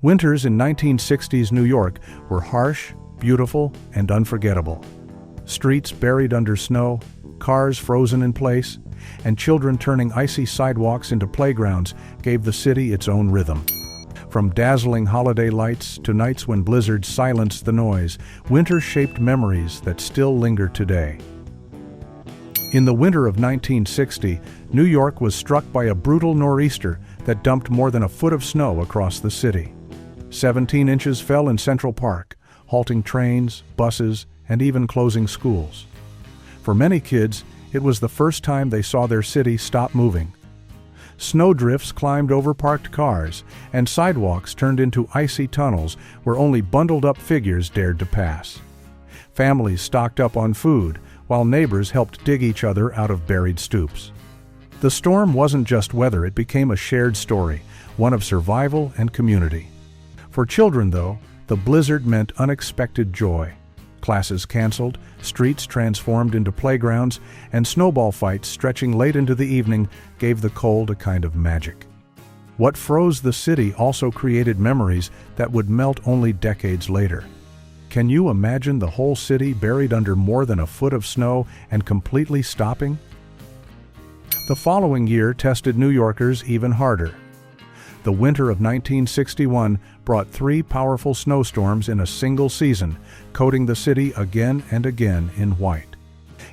Winters in 1960s New York were harsh, beautiful, and unforgettable. Streets buried under snow, cars frozen in place, and children turning icy sidewalks into playgrounds gave the city its own rhythm. From dazzling holiday lights to nights when blizzards silenced the noise, winter shaped memories that still linger today. In the winter of 1960, New York was struck by a brutal nor'easter that dumped more than a foot of snow across the city. 17 inches fell in Central Park, halting trains, buses, and even closing schools. For many kids, it was the first time they saw their city stop moving. Snowdrifts climbed over parked cars, and sidewalks turned into icy tunnels where only bundled-up figures dared to pass. Families stocked up on food, while neighbors helped dig each other out of buried stoops. The storm wasn't just weather, it became a shared story, one of survival and community. For children, though, the blizzard meant unexpected joy. Classes canceled, streets transformed into playgrounds, and snowball fights stretching late into the evening gave the cold a kind of magic. What froze the city also created memories that would melt only decades later. Can you imagine the whole city buried under more than a foot of snow and completely stopping? The following year tested New Yorkers even harder. The winter of 1961 brought 3 powerful snowstorms in a single season, coating the city again and again in white.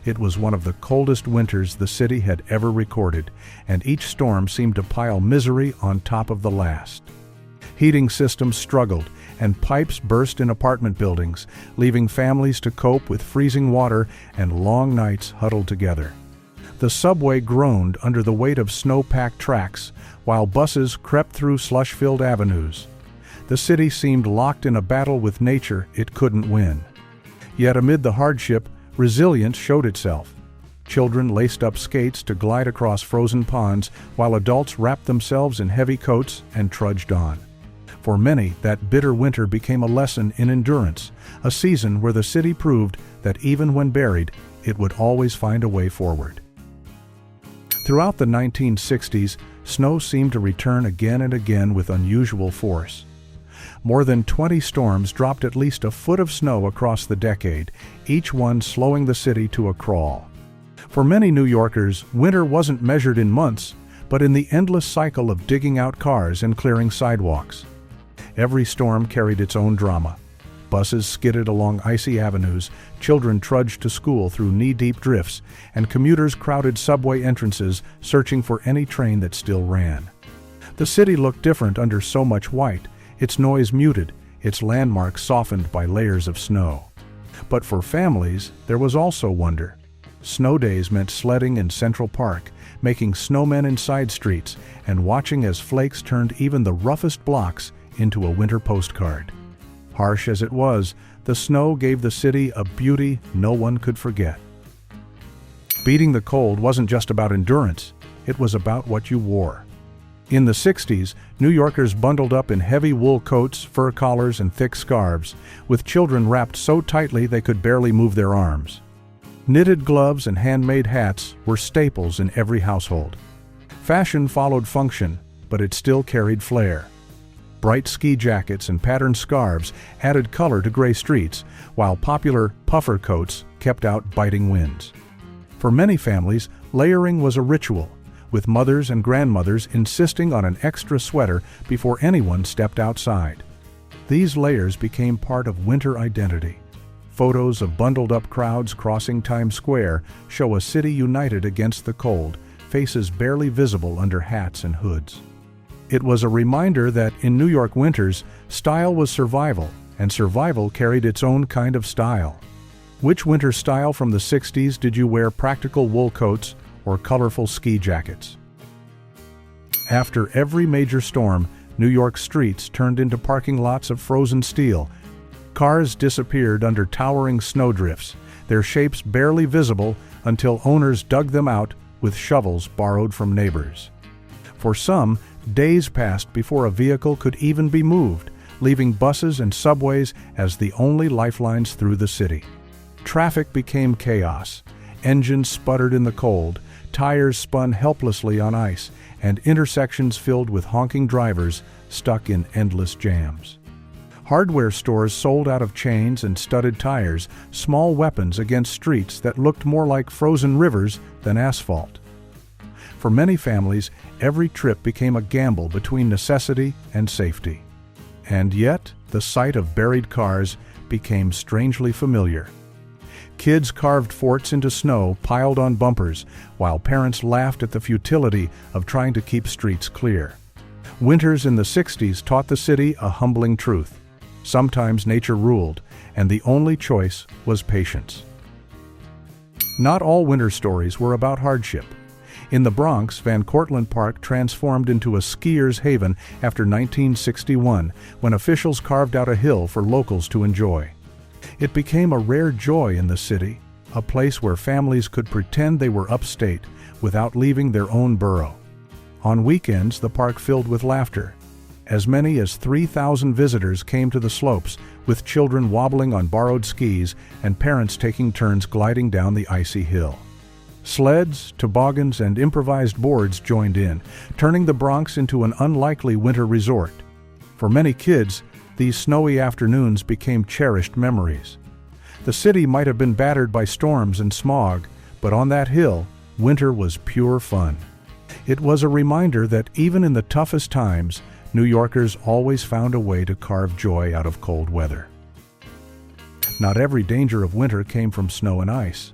It was one of the coldest winters the city had ever recorded, and each storm seemed to pile misery on top of the last. Heating systems struggled, and pipes burst in apartment buildings, leaving families to cope with freezing water and long nights huddled together. The subway groaned under the weight of snow-packed tracks, while buses crept through slush-filled avenues. The city seemed locked in a battle with nature it couldn't win. Yet amid the hardship, resilience showed itself. Children laced up skates to glide across frozen ponds, while adults wrapped themselves in heavy coats and trudged on. For many, that bitter winter became a lesson in endurance, a season where the city proved that even when buried, it would always find a way forward. Throughout the 1960s, snow seemed to return again and again with unusual force. More than 20 storms dropped at least a foot of snow across the decade, each one slowing the city to a crawl. For many New Yorkers, winter wasn't measured in months, but in the endless cycle of digging out cars and clearing sidewalks. Every storm carried its own drama. Buses skidded along icy avenues, children trudged to school through knee-deep drifts, and commuters crowded subway entrances searching for any train that still ran. The city looked different under so much white, its noise muted, its landmarks softened by layers of snow. But for families, there was also wonder. Snow days meant sledding in Central Park, making snowmen in side streets, and watching as flakes turned even the roughest blocks into a winter postcard. Harsh as it was, the snow gave the city a beauty no one could forget. Beating the cold wasn't just about endurance, it was about what you wore. In the 60s, New Yorkers bundled up in heavy wool coats, fur collars, and thick scarves, with children wrapped so tightly they could barely move their arms. Knitted gloves and handmade hats were staples in every household. Fashion followed function, but it still carried flair. Bright ski jackets and patterned scarves added color to gray streets, while popular puffer coats kept out biting winds. For many families, layering was a ritual, with mothers and grandmothers insisting on an extra sweater before anyone stepped outside. These layers became part of winter identity. Photos of bundled-up crowds crossing Times Square show a city united against the cold, faces barely visible under hats and hoods. It was a reminder that in New York winters, style was survival, and survival carried its own kind of style. Which winter style from the 60s did you wear? Practical wool coats or colorful ski jackets? After every major storm, New York streets turned into parking lots of frozen steel. Cars disappeared under towering snowdrifts, their shapes barely visible until owners dug them out with shovels borrowed from neighbors. For some, days passed before a vehicle could even be moved, leaving buses and subways as the only lifelines through the city. Traffic became chaos. Engines sputtered in the cold, tires spun helplessly on ice, and intersections filled with honking drivers stuck in endless jams. Hardware stores sold out of chains and studded tires, small weapons against streets that looked more like frozen rivers than asphalt. For many families, every trip became a gamble between necessity and safety. And yet, the sight of buried cars became strangely familiar. Kids carved forts into snow piled on bumpers, while parents laughed at the futility of trying to keep streets clear. Winters in the 60s taught the city a humbling truth. Sometimes nature ruled, and the only choice was patience. Not all winter stories were about hardship. In the Bronx, Van Cortlandt Park transformed into a skier's haven after 1961, when officials carved out a hill for locals to enjoy. It became a rare joy in the city, a place where families could pretend they were upstate without leaving their own borough. On weekends, the park filled with laughter. As many as 3,000 visitors came to the slopes, with children wobbling on borrowed skis and parents taking turns gliding down the icy hill. Sleds, toboggans, and improvised boards joined in, turning the Bronx into an unlikely winter resort. For many kids, these snowy afternoons became cherished memories. The city might have been battered by storms and smog, but on that hill, winter was pure fun. It was a reminder that even in the toughest times, New Yorkers always found a way to carve joy out of cold weather. Not every danger of winter came from snow and ice.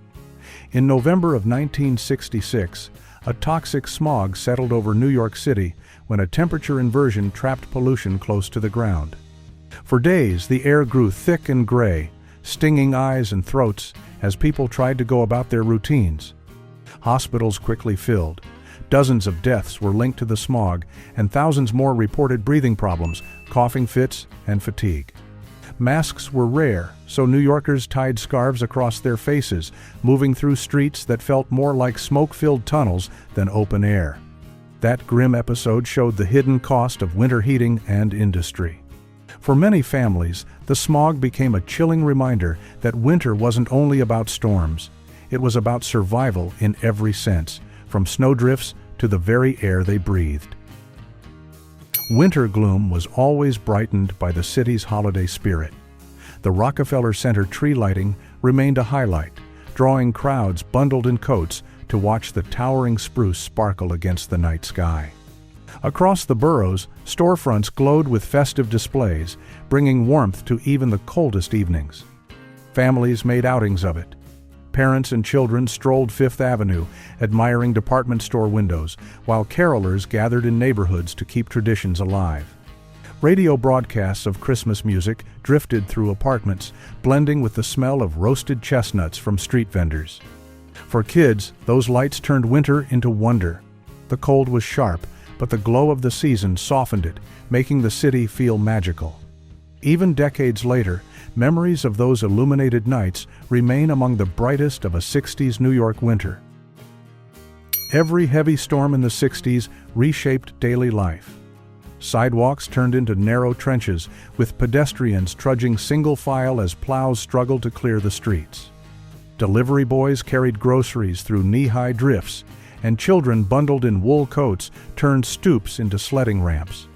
In November of 1966, a toxic smog settled over New York City when a temperature inversion trapped pollution close to the ground. For days, the air grew thick and gray, stinging eyes and throats as people tried to go about their routines. Hospitals quickly filled. Dozens of deaths were linked to the smog, and thousands more reported breathing problems, coughing fits, and fatigue. Masks were rare, so New Yorkers tied scarves across their faces, moving through streets that felt more like smoke-filled tunnels than open air. That grim episode showed the hidden cost of winter heating and industry. For many families, the smog became a chilling reminder that winter wasn't only about storms. It was about survival in every sense, from snowdrifts to the very air they breathed. Winter gloom was always brightened by the city's holiday spirit. The Rockefeller Center tree lighting remained a highlight, drawing crowds bundled in coats to watch the towering spruce sparkle against the night sky. Across the boroughs, storefronts glowed with festive displays, bringing warmth to even the coldest evenings. Families made outings of it. Parents and children strolled Fifth Avenue, admiring department store windows, while carolers gathered in neighborhoods to keep traditions alive. Radio broadcasts of Christmas music drifted through apartments, blending with the smell of roasted chestnuts from street vendors. For kids, those lights turned winter into wonder. The cold was sharp, but the glow of the season softened it, making the city feel magical. Even decades later, memories of those illuminated nights remain among the brightest of a 60s New York winter. Every heavy storm in the 60s reshaped daily life. Sidewalks turned into narrow trenches, with pedestrians trudging single file as plows struggled to clear the streets. Delivery boys carried groceries through knee-high drifts, and children bundled in wool coats turned stoops into sledding ramps.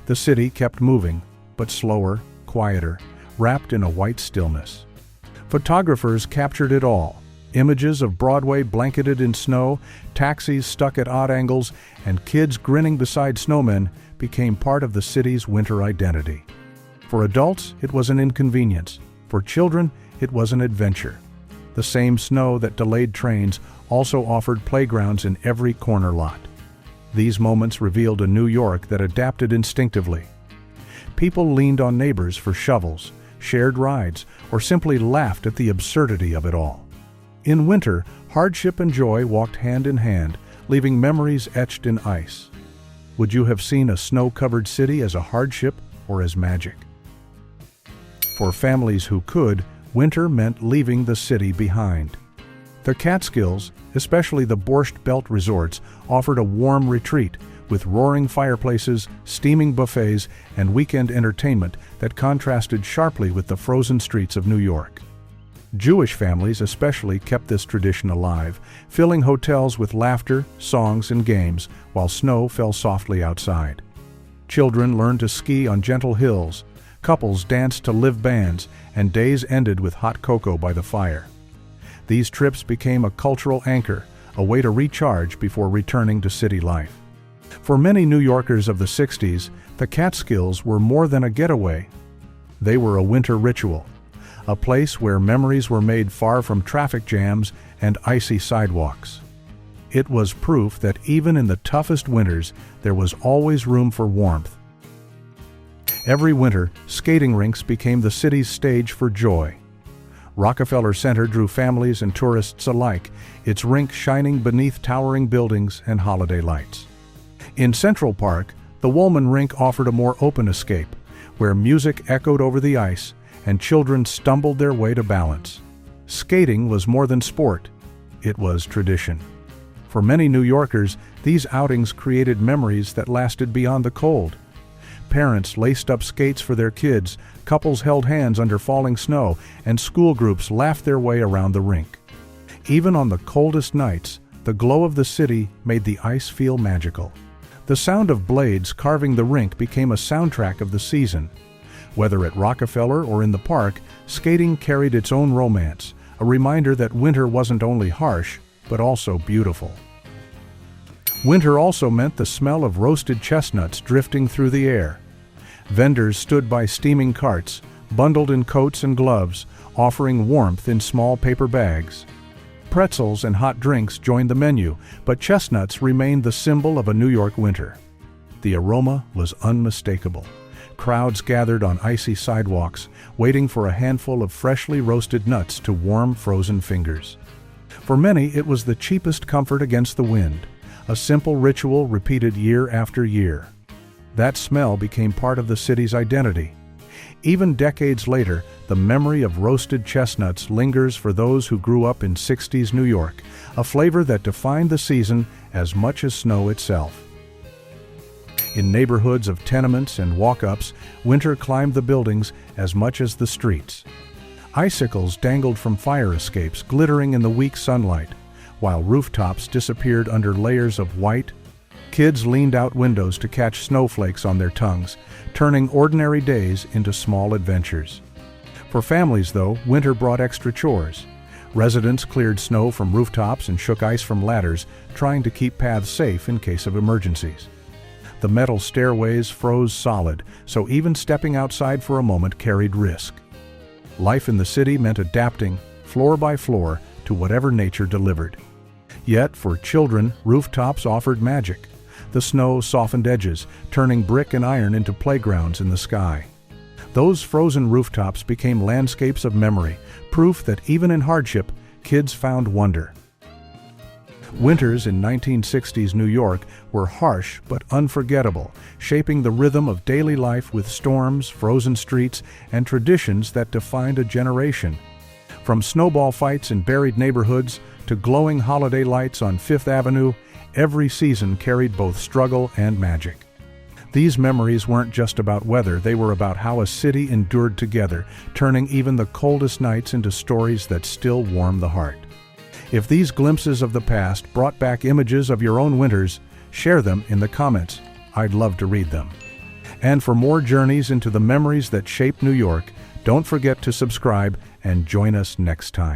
The city kept moving, but slower, quieter, wrapped in a white stillness. Photographers captured it all. Images of Broadway blanketed in snow, taxis stuck at odd angles, and kids grinning beside snowmen became part of the city's winter identity. For adults, it was an inconvenience. For children, it was an adventure. The same snow that delayed trains also offered playgrounds in every corner lot. These moments revealed a New York that adapted instinctively. People leaned on neighbors for shovels, shared rides, or simply laughed at the absurdity of it all. In winter, hardship and joy walked hand in hand, leaving memories etched in ice. Would you have seen a snow-covered city as a hardship or as magic? For families who could, winter meant leaving the city behind. The Catskills, especially the Borscht Belt resorts, offered a warm retreat, with roaring fireplaces, steaming buffets, and weekend entertainment that contrasted sharply with the frozen streets of New York. Jewish families especially kept this tradition alive, filling hotels with laughter, songs, and games while snow fell softly outside. Children learned to ski on gentle hills, couples danced to live bands, and days ended with hot cocoa by the fire. These trips became a cultural anchor, a way to recharge before returning to city life. For many New Yorkers of the 60s, the Catskills were more than a getaway. They were a winter ritual, a place where memories were made far from traffic jams and icy sidewalks. It was proof that even in the toughest winters, there was always room for warmth. Every winter, skating rinks became the city's stage for joy. Rockefeller Center drew families and tourists alike, its rink shining beneath towering buildings and holiday lights. In Central Park, the Woolman Rink offered a more open escape, where music echoed over the ice and children stumbled their way to balance. Skating was more than sport, it was tradition. For many New Yorkers, these outings created memories that lasted beyond the cold. Parents laced up skates for their kids, couples held hands under falling snow, and school groups laughed their way around the rink. Even on the coldest nights, the glow of the city made the ice feel magical. The sound of blades carving the rink became a soundtrack of the season. Whether at Rockefeller or in the park, skating carried its own romance, a reminder that winter wasn't only harsh, but also beautiful. Winter also meant the smell of roasted chestnuts drifting through the air. Vendors stood by steaming carts, bundled in coats and gloves, offering warmth in small paper bags. Pretzels and hot drinks joined the menu, but chestnuts remained the symbol of a New York winter. The aroma was unmistakable. Crowds gathered on icy sidewalks, waiting for a handful of freshly roasted nuts to warm frozen fingers. For many, it was the cheapest comfort against the wind, a simple ritual repeated year after year. That smell became part of the city's identity. Even decades later, the memory of roasted chestnuts lingers for those who grew up in 60s New York, a flavor that defined the season as much as snow itself. In neighborhoods of tenements and walk-ups, winter climbed the buildings as much as the streets. Icicles dangled from fire escapes, glittering in the weak sunlight, while rooftops disappeared under layers of white. Kids leaned out windows to catch snowflakes on their tongues, turning ordinary days into small adventures. For families, though, winter brought extra chores. Residents cleared snow from rooftops and shook ice from ladders, trying to keep paths safe in case of emergencies. The metal stairways froze solid, so even stepping outside for a moment carried risk. Life in the city meant adapting, floor by floor, to whatever nature delivered. Yet, for children, rooftops offered magic. The snow softened edges, turning brick and iron into playgrounds in the sky. Those frozen rooftops became landscapes of memory, proof that even in hardship, kids found wonder. Winters in 1960s New York were harsh but unforgettable, shaping the rhythm of daily life with storms, frozen streets, and traditions that defined a generation. From snowball fights in buried neighborhoods to glowing holiday lights on Fifth Avenue, every season carried both struggle and magic. These memories weren't just about weather, they were about how a city endured together, turning even the coldest nights into stories that still warm the heart. If these glimpses of the past brought back images of your own winters, share them in the comments. I'd love to read them. And for more journeys into the memories that shaped New York, don't forget to subscribe and join us next time.